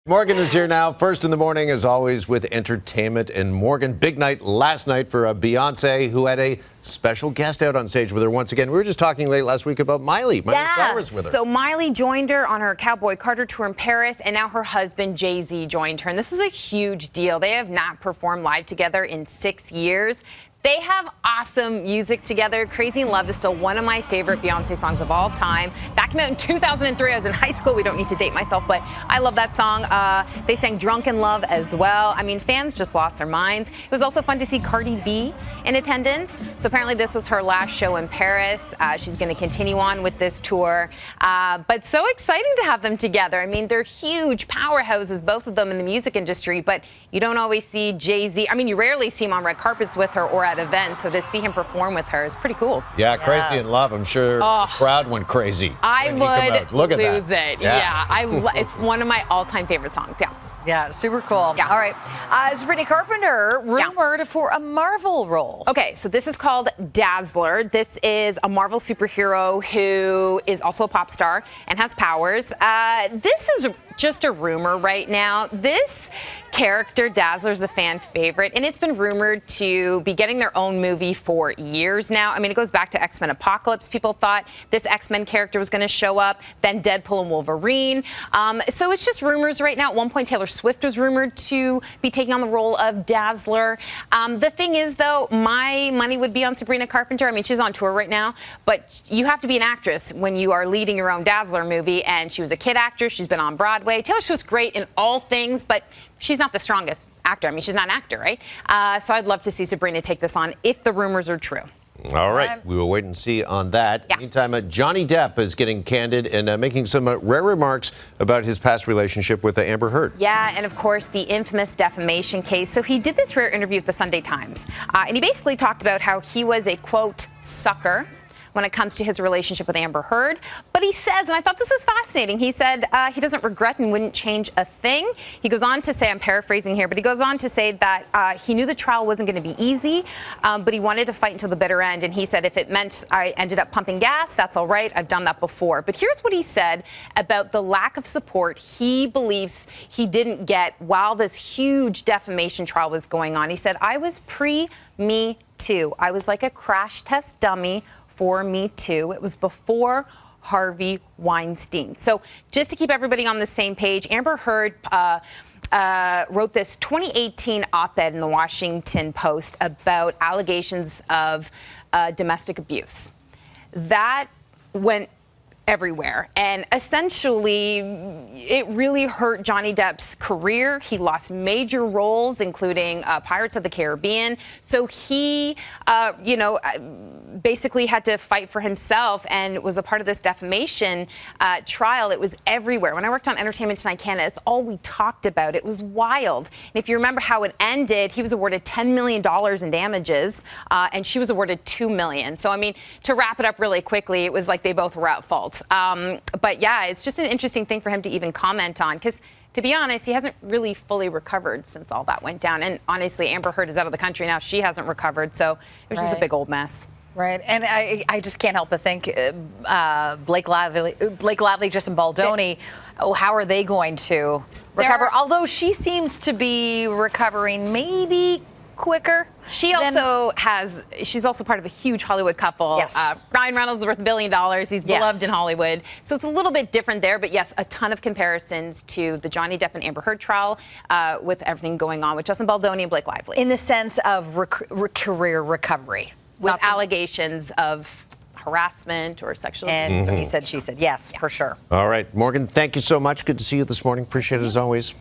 Morgan is here now, first in the morning, as always, with entertainment. And Morgan, big night last night for Beyonce, who had a special guest out on stage with her once again. We were just talking late last week about Miley Cyrus with her. So Miley joined her on her Cowboy Carter tour in Paris, and now her husband, Jay-Z, joined her. And this is a huge deal. They have not performed live together in 6 years. They have awesome music together. Crazy in Love is still one of my favorite Beyonce songs of all time. That came out in 2003. I was in high school. We don't need to date myself, but I love that song. They sang Drunk in Love as well. I mean, fans just lost their minds. It was also fun to see Cardi B in attendance. So apparently this was her last show in Paris. She's going to continue on with this tour. But so exciting to have them together. I mean, they're huge powerhouses, both of them in the music industry, but you don't always see Jay-Z. I mean, you rarely see him on red carpets with her or at events, so to see him perform with her is pretty cool. Yeah, Crazy in Love. I'm sure the crowd went crazy. I would Look at lose that. it. Yeah, it's one of my all-time favorite songs. Yeah, super cool. Yeah. All right. Sabrina Carpenter rumored for a Marvel role. Okay, so this is called Dazzler. This is a Marvel superhero who is also a pop star and has powers. This is just a rumor right now. This character, Dazzler, is a fan favorite, and it's been rumored to be getting their own movie for years now. I mean, it goes back to X-Men Apocalypse. People thought this X-Men character was going to show up, then Deadpool and Wolverine. So it's just rumors right now. At one point, Taylor Swift was rumored to be taking on the role of Dazzler. The thing is, though, my money would be on Sabrina Carpenter. I mean, she's on tour right now, but you have to be an actress when you are leading your own Dazzler movie, and she was a kid actress. She's been on Broadway. Taylor Swift's great in all things, but she's not the strongest actor. I mean, she's not an actor, right? So I'd love to see Sabrina take this on if the rumors are true. All right. We will wait and see on that. Yeah. Meantime, Johnny Depp is getting candid and making some rare remarks about his past relationship with Amber Heard. Yeah, and of course, the infamous defamation case. So he did this rare interview with the Sunday Times, and he basically talked about how he was a, quote, sucker when it comes to his relationship with Amber Heard. But he says, and I thought this was fascinating, he said he doesn't regret and wouldn't change a thing. He goes on to say, I'm paraphrasing here, but he goes on to say that he knew the trial wasn't going to be easy, but he wanted to fight until the bitter end. And he said, if it meant I ended up pumping gas, that's all right. I've done that before. But here's what he said about the lack of support he believes he didn't get while this huge defamation trial was going on. He said, I was pre-Me Too. I was like a crash test dummy for Me Too. It was before Harvey Weinstein. So just to keep everybody on the same page, Amber Heard wrote this 2018 op-ed in the Washington Post about allegations of domestic abuse. That went everywhere. And essentially, it really hurt Johnny Depp's career. He lost major roles, including Pirates of the Caribbean. So he, basically had to fight for himself and was a part of this defamation trial. It was everywhere. When I worked on Entertainment Tonight Canada, it's all we talked about. It was wild. And if you remember how it ended, he was awarded $10 million in damages, and she was awarded $2 million. So, I mean, to wrap it up really quickly, it was like they both were at fault. But yeah, it's just an interesting thing for him to even comment on, because to be honest, he hasn't really fully recovered since all that went down. And honestly, Amber Heard is out of the country now. She hasn't recovered. So it was just a big old mess. Right, and I just can't help but think Blake Lively, Justin Baldoni, how are they going to recover? Although she seems to be recovering maybe quicker. She's also part of a huge Hollywood couple. Yes. Ryan Reynolds is worth $1 billion. He's beloved in Hollywood. So it's a little bit different there. But yes, a ton of comparisons to the Johnny Depp and Amber Heard trial with everything going on with Justin Baldoni and Blake Lively. In the sense of career recovery. With allegations of harassment or sexual abuse. And he said, she said, yes, for sure. All right, Morgan, thank you so much. Good to see you this morning. Appreciate it as always.